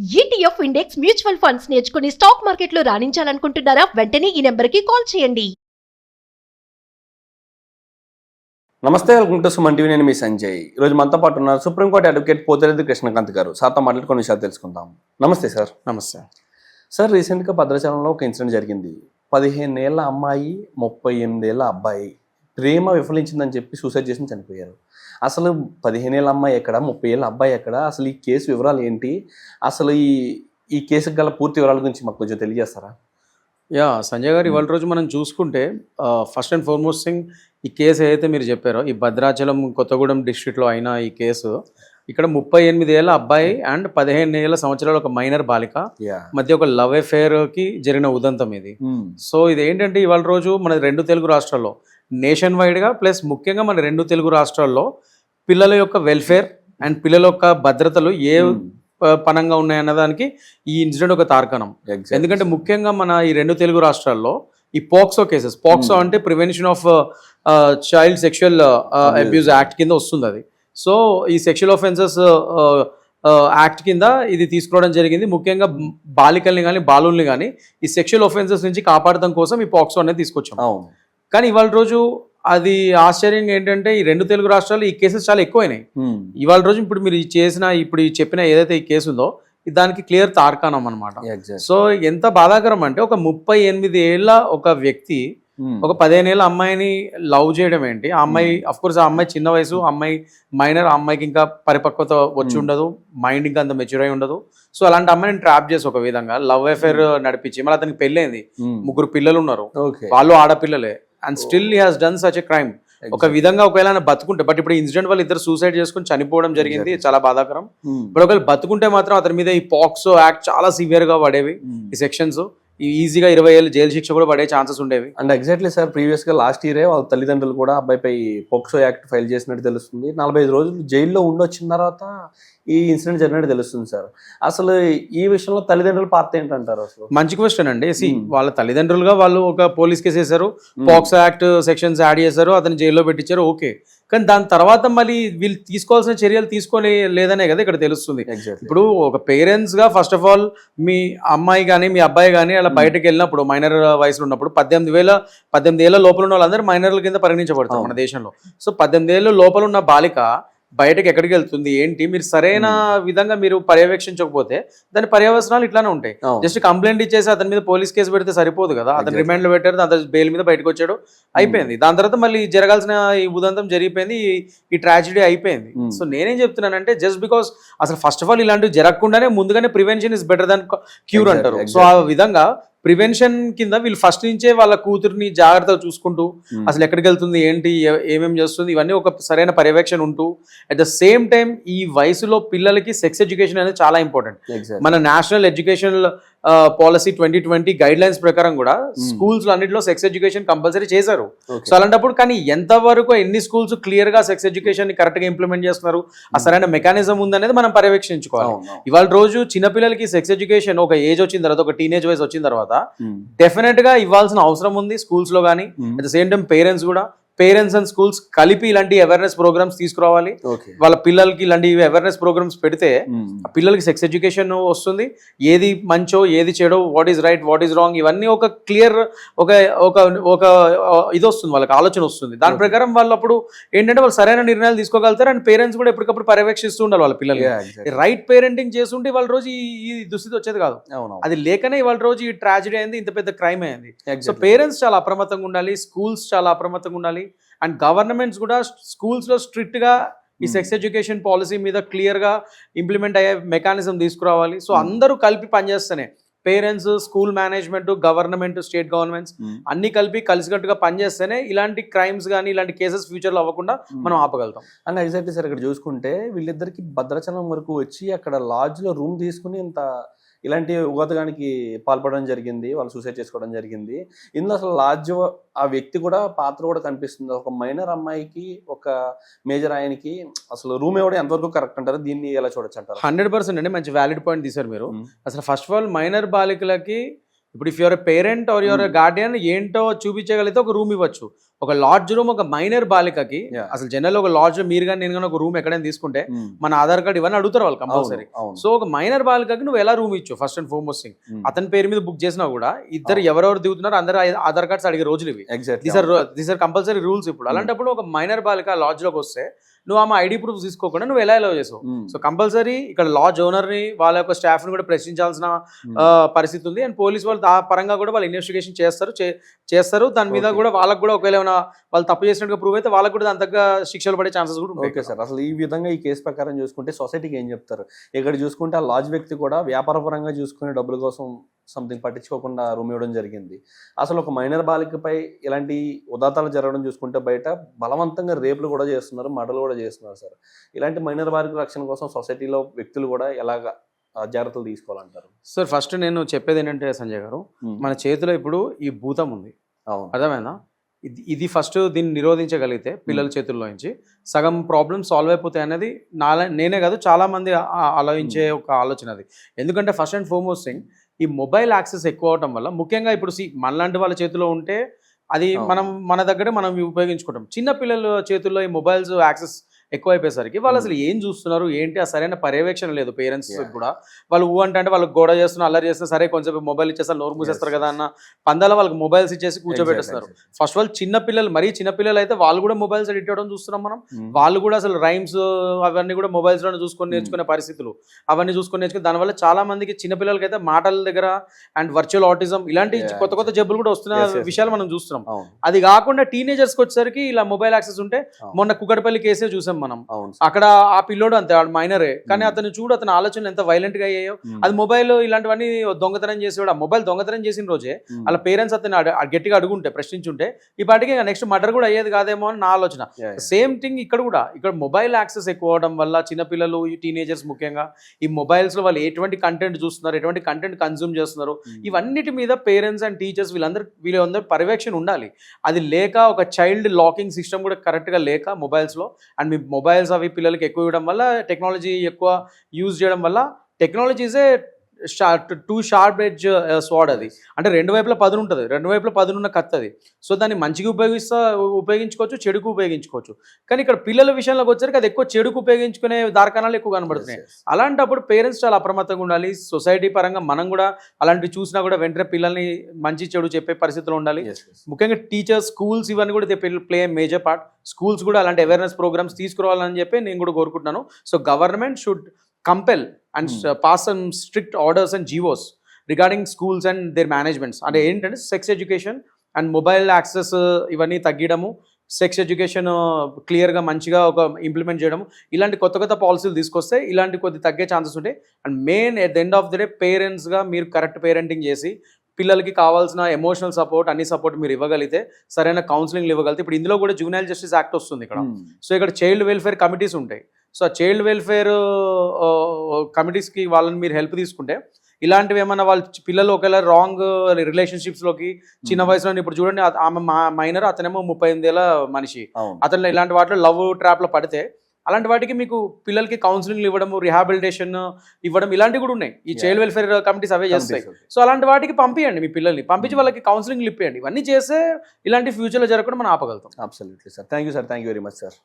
ETF index mutual funds నేర్చుకుని stock మార్కెట్లో రాణించాలనుకుంటున్నారా? వెంటనే ఈ నెంబర్కి కాల్ చేయండి. నమస్తే, వెల్కమ్ టు సుమన్ టీవీ. నేను మీ సంజయ్. ఈరోజు మనతో పాటు ఉన్నారు సుప్రీంకోర్టు అడ్వకేట్ పోతిరెడ్డి కృష్ణకాంత్ గారు. సార్తో మాట్లాడి కొన్ని విషయాలు తెలుసుకుందాం. నమస్తే సార్. నమస్తే సార్, రీసెంట్గా భద్రాచలంలో ఒక ఇన్సిడెంట్ జరిగింది. 15 ఏళ్ల అమ్మాయి, 38 ఏళ్ల అబ్బాయి ప్రేమ విఫలించిందని చెప్పి సూసైడ్ చేసి చనిపోయారు. అసలు 15 ఏళ్ల అమ్మాయి ఎక్కడ, 30 ఏళ్ల అబ్బాయి ఎక్కడ, అసలు ఈ కేసు వివరాలు ఏంటి, అసలు ఈ కేసుకు గల పూర్తి వివరాల గురించి మాకు కొంచెం తెలియజేస్తారా? సంజయ్ గారు, ఇవాళ రోజు మనం చూసుకుంటే ఫస్ట్ అండ్ ఫార్మోస్ట్ థింగ్, ఈ కేసు ఏదైతే మీరు చెప్పారో, ఈ భద్రాచలం కొత్తగూడెం డిస్ట్రిక్ట్లో అయిన ఈ కేసు, ఇక్కడ 38 ఏళ్ల అబ్బాయి అండ్ 15 సంవత్సరాల ఒక మైనర్ బాలిక మధ్య ఒక లవ్ అఫేర్కి జరిగిన ఉదంతం ఇది. సో ఇది ఏంటంటే, ఇవాళ రోజు మన 2 తెలుగు రాష్ట్రాల్లో నేషన్ వైడ్గా ప్లస్ ముఖ్యంగా మన 2 తెలుగు రాష్ట్రాల్లో పిల్లల యొక్క వెల్ఫేర్ అండ్ పిల్లల యొక్క భద్రతలు ఏ పనంగా ఉన్నాయన్నదానికి ఈ ఇన్సిడెంట్ ఒక తార్కాణం. ఎందుకంటే ముఖ్యంగా మన ఈ 2 తెలుగు రాష్ట్రాల్లో ఈ పోక్సో కేసెస్, పోక్సో అంటే prevention of child sexual abuse act కింద వస్తుంది అది. సో ఈ సెక్షువల్ ఆఫెన్సెస్ యాక్ట్ కింద ఇది తీసుకురావడం జరిగింది. ముఖ్యంగా బాలికల్ని కానీ బాలుల్ని కానీ ఈ సెక్షువల్ ఆఫెన్సెస్ నుంచి కాపాడడం కోసం ఈ పోక్సో అనేది తీసుకొచ్చాం. కానీ ఇవాళ రోజు అది ఆశ్చర్యంగా ఏంటంటే, ఈ 2 తెలుగు రాష్ట్రాల్లో ఈ కేసెస్ చాలా ఎక్కువైనాయి. ఇవాళ రోజు ఇప్పుడు మీరు ఇప్పుడు చెప్పిన ఏదైతే ఈ కేసు ఉందో దానికి క్లియర్ తార్కాణం అనమాట. సో ఎంత బాధాకరం అంటే, ఒక 38 ఏళ్ల ఒక వ్యక్తి ఒక 15 ఏళ్ల అమ్మాయిని లవ్ చేయడం ఏంటి? ఆ అమ్మాయి అఫ్కోర్స్ ఆ అమ్మాయి చిన్న వయసు, అమ్మాయి మైనర్, ఆ అమ్మాయికి ఇంకా పరిపక్వత వచ్చి ఉండదు, మైండ్ ఇంకా అంత మెచ్యూర్ అయి ఉండదు. సో అలాంటి అమ్మాయిని ట్రాప్ చేసి ఒక విధంగా లవ్ అఫేర్ నడిపించి, మళ్ళీ అతనికి పెళ్ళైంది, 3 పిల్లలు ఉన్నారు, వాళ్ళు ఆడపిల్లలే, and still he has done such a crime. ఒక విధంగా ఒకవేళ బతుకుంటే, బట్ ఇప్పుడు ఇన్సిడెంట్ వాళ్ళు ఇద్దరు సూసైడ్ చేసుకుని చనిపోవడం జరిగింది, చాలా బాధాకరం. ఇప్పుడు ఒకవేళ బతుకుంటే మాత్రం అతని మీద ఈ పాక్సో యాక్ట్ చాలా సివియర్ గా పడేవి, ఈ సెక్షన్స్ ఈజీగా 20 ఏళ్ళు జైలు శిక్ష కూడా పడే ఛాన్సెస్ ఉండేవి. అండ్ ఎగ్జాక్ట్లీ సార్, ప్రీవియస్ గా లాస్ట్ ఇయరే వాళ్ళ తల్లిదండ్రులు కూడా అబ్బాయిపై పోక్సో యాక్ట్ ఫైల్ చేసినట్టు తెలుస్తుంది. 45 రోజులు జైల్లో ఉండొచ్చిన తర్వాత ఈ ఇన్సిడెంట్ జరిగినట్టు తెలుస్తుంది సార్. అసలు ఈ విషయంలో తల్లిదండ్రుల పాత్ర ఏంటంటారు? అసలు మంచి క్వశ్చన్ అండి. వాళ్ళ తల్లిదండ్రులుగా వాళ్ళు ఒక పోలీస్ కేసు వేశారు, పాక్సో యాక్ట్ సెక్షన్స్ యాడ్ చేశారు, అతను జైల్లో పెట్టించారు, ఓకే. కానీ దాని తర్వాత మళ్ళీ వీళ్ళు తీసుకోవాల్సిన చర్యలు తీసుకొని లేదనే కదా ఇక్కడ తెలుస్తుంది. ఇప్పుడు ఒక పేరెంట్స్ గా ఫస్ట్ ఆఫ్ ఆల్ మీ అమ్మాయి కానీ మీ అబ్బాయి కానీ అలా బయటకు వెళ్ళినప్పుడు, మైనర్ వయసులో ఉన్నప్పుడు, 18 ఏళ్ళ లోపల ఉన్న వాళ్ళందరూ మైనర్ల కింద పరిగణించబడతారు మన దేశంలో. సో 18 ఏళ్ళ లోపల ఉన్న బాలిక బయటకు ఎక్కడికి వెళ్తుంది ఏంటి, మీరు సరైన విధంగా మీరు పర్యవేక్షించకపోతే దాని పర్యవసనాలు ఇట్లానే ఉంటాయి. జస్ట్ కంప్లైంట్ ఇచ్చేసి అతని మీద పోలీస్ కేసు పెడితే సరిపోదు కదా. అతను రిమాండ్ లో పెట్టారు, అతను బెయిల్ మీద బయటకు వచ్చాడు, అయిపోయింది. దాని తర్వాత మళ్ళీ జరగాల్సిన ఈ ఉదంతం జరిగిపోయింది, ఈ ట్రాజడీ అయిపోయింది. సో నేనేం చెప్తున్నానంటే, జస్ట్ బికాస్ అసలు ఫస్ట్ ఆఫ్ ఆల్ ఇలాంటివి జరగకుండానే ముందుగానే prevention is better than cure అంటారు. సో ఆ విధంగా ప్రివెన్షన్ కింద వీళ్ళు ఫస్ట్ నుంచే వాళ్ళ కూతురిని జాగ్రత్తగా చూసుకుంటూ, అసలు ఎక్కడికి వెళ్తుంది ఏంటి, ఏమేమి చేస్తుంది, ఇవన్నీ ఒక సరైన పర్యవేక్షణ ఉంటూ, అట్ ద సేమ్ టైం ఈ వయసులో పిల్లలకి సెక్స్ ఎడ్యుకేషన్ అనేది చాలా ఇంపార్టెంట్. మన national education policy 2020 guide lines ప్రకారం కూడా స్కూల్స్ అన్నింటిలో సెక్స్ ఎడ్యుకేషన్ కంపల్సరీ చేశారు. సో అలాంటప్పుడు కానీ ఎంతవరకు ఎన్ని స్కూల్స్ క్లియర్ గా సెక్స్ ఎడ్యుకేషన్ ని కరెక్ట్ గా ఇంప్లిమెంట్ చేస్తున్నారు, ఆ సరైన మెకానిజం ఉందనేది మనం పర్యవేక్షించుకోవాలి. ఇవాళ రోజు చిన్నపిల్లలకి సెక్స్ ఎడ్యుకేషన్ ఒక ఏజ్ వచ్చిన తర్వాత, ఒక టీనేజ్ వయసు వచ్చిన తర్వాత డెఫినెట్ గా ఇవ్వాల్సిన అవసరం ఉంది స్కూల్స్ లో కానీ. At the same time parents and schools కలిపి ఇలాంటి అవేర్నెస్ ప్రోగ్రామ్స్ తీసుకురావాలి. వాళ్ళ పిల్లలకి ఇలాంటి అవేర్నెస్ ప్రోగ్రామ్స్ పెడితే పిల్లలకి సెక్స్ ఎడ్యుకేషన్ వస్తుంది, ఏది మంచో ఏది చెడో, what is right what is wrong, ఇవన్నీ ఒక క్లియర్ ఒక ఇది వస్తుంది, వాళ్ళకి ఆలోచన వస్తుంది. దాని ప్రకారం వాళ్ళు అప్పుడు ఏంటంటే వాళ్ళు సరైన నిర్ణయాలు తీసుకోగలుగుతారు. అండ్ పేరెంట్స్ కూడా ఎప్పటికప్పుడు పర్యవేక్షిస్తూ ఉండాలి వాళ్ళ పిల్లలు. రైట్ పేరెంటింగ్ చేస్తుంటే వాళ్ళ రోజు ఈ దుస్థితి వచ్చేది కాదు. అది లేకనే వాళ్ళ రోజు ఈ ట్రాజడీ అయింది, ఇంత పెద్ద క్రైమ్ అయింది. సో పేరెంట్స్ చాలా అప్రమత్తంగా ఉండాలి, స్కూల్స్ చాలా అప్రమత్తంగా ఉండాలి, అండ్ గవర్నమెంట్స్ కూడా స్కూల్స్ లో స్ట్రిక్ట్ గా ఈ సెక్స్ ఎడ్యుకేషన్ పాలసీ మీద క్లియర్ గా ఇంప్లిమెంట్ అయ్యే మెకానిజం తీసుకురావాలి. సో అందరూ కలిపి పనిచేస్తేనే, parents, school management, government, state governments అన్ని కలిసికట్టుగా పనిచేస్తేనే ఇలాంటి క్రైమ్స్ కానీ ఇలాంటి కేసెస్ ఫ్యూచర్ లో అవ్వకుండా మనం ఆపగలుగుతాం. అండ్ ఎగ్జాక్ట్లీ సార్, ఇక్కడ చూసుకుంటే వీళ్ళిద్దరికి భద్రాచలం వరకు వచ్చి అక్కడ లాడ్జ్ లో రూమ్ తీసుకుని ఇలాంటి ఉగాతగానికి పాల్పడడం జరిగింది, వాళ్ళు సూసైడ్ చేసుకోవడం జరిగింది. ఇందులో అసలు లాడ్జ్ ఆ వ్యక్తి కూడా పాత్ర కూడా కనిపిస్తుంది. ఒక మైనర్ అమ్మాయికి, ఒక మేజర్ ఆయనకి అసలు రూమ్ ఇవ్వడం ఎంతవరకు కరెక్ట్ అంటారు? దీన్ని ఎలా చూడొచ్చు అంటారు? 100% అండి, మంచి వ్యాలిడ్ పాయింట్ తీశారు మీరు. అసలు ఫస్ట్ ఆఫ్ ఆల్ మైనర్ బాలికలకి ఇప్పుడు if your parent are your Guardian ఏంటో చూపించగలిగితే ఒక రూమ్ ఇవ్వచ్చు. ఒక లాడ్జ్ రూమ్ ఒక మైనర్ బాలికకి అసలు జనరల్ ఒక లాడ్జ్ మీరు కానీ నేను కానీ ఒక రూమ్ ఎక్కడైనా తీసుకుంటే మన ఆధార్ కార్డ్ ఇవన్నీ అడుగుతారు వాళ్ళు కంపల్సరీ. సో ఒక మైనర్ బాలికకి నువ్వు ఎలా రూమ్ ఇచ్చు ఫస్ట్ అండ్ ఫార్మోస్ట్ థింగ్. అతని పేరు మీద బుక్ చేసినా కూడా ఇద్దరు ఎవరెవరు దిగుతున్నారు అందరు ఆధార్ కార్డ్స్ అడిగే రోజులు ఇవి. These are compulsory rules. ఇప్పుడు అలాంటప్పుడు ఒక మైనర్ బాలిక లాడ్జ్ లోకి వస్తే నువ్వు ఆమె ఐడి ప్రూఫ్ తీసుకోకుండా నువ్వు ఎలా అలౌ చేసావు? సో కంపల్సరీ ఇక్కడ లాడ్జ్ ఓనర్ ని వాళ్ళ యొక్క స్టాఫ్ ని కూడా ప్రశ్నించాల్సిన పరిస్థితి ఉంది. అండ్ పోలీస్ వాళ్ళు ఆ పరంగా కూడా వాళ్ళు ఇన్వెస్టిగేషన్ చేస్తారు. దాని మీద కూడా వాళ్ళకి కూడా ఒకవేళ ఏమైనా వాళ్ళు తప్పు చేసినట్టుగా ప్రూవ్ అయితే వాళ్ళకి కూడా దాని తగ్గ శిక్షలు పడే ఛాన్సెస్ కూడా ఉంటాయి. ఓకే సార్, అసలు ఈ విధంగా ఈ కేసు ప్రకారం చూసుకుంటే సొసైటీకి ఏం చెప్తారు? ఇక్కడ చూసుకుంటే ఆ లాడ్జ్ వ్యక్తి కూడా వ్యాపారపరంగా చూసుకునే డబ్బుల కోసం సంథింగ్ పట్టించుకోకుండా రూమ్ ఇవ్వడం జరిగింది. అసలు ఒక మైనర్ బాలికపై ఇలాంటి ఉదాతాలు జరగడం చూసుకుంటే బయట బలవంతంగా రేపులు కూడా చేస్తున్నారు, మర్డర్లు కూడా చేస్తున్నారు సార్. ఇలాంటి మైనర్ బాలికల రక్షణ కోసం సొసైటీలో వ్యక్తులు కూడా ఎలాగ జాగ్రత్తలు తీసుకోవాలంటారు? సార్ ఫస్ట్ నేను చెప్పేది ఏంటంటే సంజయ్ గారు, మన చేతిలో ఇప్పుడు ఈ భూతం ఉంది, అర్థమైందా? ఇది ఫస్ట్ దీన్ని నిరోధించగలిగితే పిల్లల చేతుల్లో నుంచి సగం ప్రాబ్లమ్ సాల్వ్ అయిపోతాయి అనేది నేనే కాదు చాలా మంది ఆలోచించే ఒక ఆలోచన అది. ఎందుకంటే ఫస్ట్ అండ్ ఫార్మోస్ట్ థింగ్ ఈ మొబైల్ యాక్సెస్ ఎక్కువ అవడం వల్ల ముఖ్యంగా ఇప్పుడు మనలాంటి వాళ్ళ చేతిలో ఉంటే అది మన దగ్గర మనం ఉపయోగించుకుంటాం. చిన్న పిల్లల చేతుల్లో ఈ మొబైల్స్ యాక్సెస్ ఎక్కువ అయిపోయేసరికి వాళ్ళు అసలు ఏం చూస్తున్నారు ఏంటి ఆ సరైన పర్యవేక్షణ లేదు పేరెంట్స్ కూడా. వాళ్ళు అంటే వాళ్ళు గోడ చేస్తున్నా అల్లరి చేస్తున్నా సరే కొంచెం మొబైల్ ఇచ్చేస్తారు నోరు మూసేస్తారు కదా అన్న పందాల వాళ్ళకి మొబైల్స్ ఇచ్చేసి కూర్చోబెట్టేస్తున్నారు. ఫస్ట్ వాళ్ళు చిన్నపిల్లలు మరీ చిన్నపిల్లలు అయితే వాళ్ళు కూడా మొబైల్స్ ఎడిట్ అవ్వడం చూస్తున్నాం మనం. వాళ్ళు కూడా అసలు రైమ్స్ అవన్నీ కూడా మొబైల్స్ లోనే చూసుకొని నేర్చుకునే పరిస్థితులు అవన్నీ చూసుకొని నేర్చుకుని దానివల్ల చాలా మందికి చిన్నపిల్లలకి అయితే మాటల దగ్గర అండ్ వర్చువల్ ఆటిజం ఇలాంటి కొత్త జబ్బులు కూడా వస్తున్న విషయాలు మనం చూస్తున్నాం. అది కాకుండా టీనేజర్స్కి వచ్చేసరికి ఇలా మొబైల్ యాక్సెస్ ఉంటే మొన్న కుకట్పల్లి కేసే చూసాం మనం. అక్కడ ఆ పిల్లోడు అంతే వాడు మైనరే కానీ అతను చూడు అతని ఆలోచనలు ఎంత వైలెంట్ గా అయ్యాయో. అది మొబైల్ ఇలాంటివన్నీ దొంగతనం చేసేవాడు. ఆ మొబైల్ దొంగతనం చేసిన రోజే వాళ్ళ పేరెంట్స్ అతను గట్టిగా అడుగుంటే ప్రశ్నించుంటే ఈ పాటికి నెక్స్ట్ మర్డర్ కూడా అయ్యేది కాదేమో అని నా ఆలోచన. సేమ్ థింగ్ ఇక్కడ కూడా ఇక్కడ మొబైల్ యాక్సెస్ ఎక్కువ అవడం వల్ల చిన్నపిల్లలు ఈ టీనేజర్స్ ముఖ్యంగా ఈ మొబైల్స్ లో వాళ్ళు ఎటువంటి కంటెంట్ చూస్తున్నారు ఎటువంటి కంటెంట్ కన్జ్యూమ్ చేస్తున్నారు ఇవన్నిటి మీద పేరెంట్స్ అండ్ టీచర్స్ వీళ్ళందరూ పర్యవేక్షణ ఉండాలి. అది లేక ఒక చైల్డ్ లాకింగ్ సిస్టమ్ కూడా కరెక్ట్ గా లేక మొబైల్స్ లో అండ్ మీ మొబైల్స్ అవి పిల్లలకి ఎక్కువ ఇవ్వడం వల్ల టెక్నాలజీ ఎక్కువ యూజ్ చేయడం వల్ల technology is a two sharp edge sword. అది అంటే రెండు వైపులా పదును ఉంటుంది, రెండు వైపులా పదునున్న కత్తి అది. సో దాన్ని మంచిగా ఉపయోగించుకోవచ్చు చెడుకు ఉపయోగించుకోవచ్చు. కానీ ఇక్కడ పిల్లల విషయంలోకి వచ్చరికి అది ఎక్కువ చెడుకు ఉపయోగించుకునే దారకాణాలు ఎక్కువ కనబడుతున్నాయి. అలాంటప్పుడు పేరెంట్స్ చాలా అప్రమత్తంగా ఉండాలి. సొసైటీ పరంగా మనం కూడా అలాంటివి చూసినా కూడా వెంటనే పిల్లల్ని మంచి చెడు చెప్పే పరిస్థితులు ఉండాలి. ముఖ్యంగా టీచర్స్ స్కూల్స్ ఇవన్నీ కూడా ప్లే మేజర్ పార్ట్. స్కూల్స్ కూడా అలాంటి అవేర్నెస్ ప్రోగ్రామ్స్ తీసుకురావాలని చెప్పి నేను కూడా కోరుకుంటున్నాను. So government should compel and pass some strict orders and GOs regarding schools and their managements. అంటే ఏంటంటే sex education and mobile access ఇవన్నీ తగ్గడము, సెక్స్ ఎడ్యుకేషన్ క్లియర్గా మంచిగా ఒక ఇంప్లిమెంట్ చేయడము, ఇలాంటి కొత్త పాలసీలు తీసుకొస్తే ఇలాంటి కొద్ది తగ్గే ఛాన్సెస్ ఉంటాయి. And main at the end of the day పేరెంట్స్గా మీరు కరెక్ట్ పేరెంటింగ్ చేసి పిల్లలకి కావాల్సిన ఎమోషనల్ సపోర్ట్ అన్ని సపోర్ట్ మీరు ఇవ్వగలిగితే సరైన కౌన్సిలింగ్ ఇవ్వగలిగితే ఇప్పుడు ఇందులో కూడా జువెనైల్ జస్టిస్ యాక్ట్ వస్తుంది ఇక్కడ. సో ఇక్కడ చైల్డ్ వెల్ఫేర్ కమిటీస్ ఉంటాయి. సో ఆ చైల్డ్ వెల్ఫేర్ కమిటీస్కి వాళ్ళని మీరు హెల్ప్ తీసుకుంటే ఇలాంటివి ఏమన్నా వాళ్ళ పిల్లలు ఒకవేళ రాంగ్ రిలేషన్షిప్స్లోకి చిన్న వయసులో ఇప్పుడు చూడండి ఆమె మైనర్ అతనేమో 38 ఏళ్ళ మనిషి అతను ఇలాంటి వాటిలో లవ్ ట్రాప్లో పడితే అలాంటి వాటికి మీకు పిల్లలకి కౌన్సిలింగ్ ఇవ్వడం రిహాబిలిటేషన్ ఇవ్వడం ఇలాంటివి కూడా ఉన్నాయి. ఈ చైల్డ్ వెల్ఫేర్ కమిటీస్ అవే చేస్తాయి. సో అలాంటి వాటికి పంపించండి మీ పిల్లల్ని, పంపించి వాళ్ళకి కౌన్సిలింగ్ ఇప్పియండి. ఇవన్నీ చేస్తే ఇలాంటి ఫ్యూచర్లో జరగకుండా మనం ఆపగలుగుతాం. Absolutely sir. Thank you very much sir.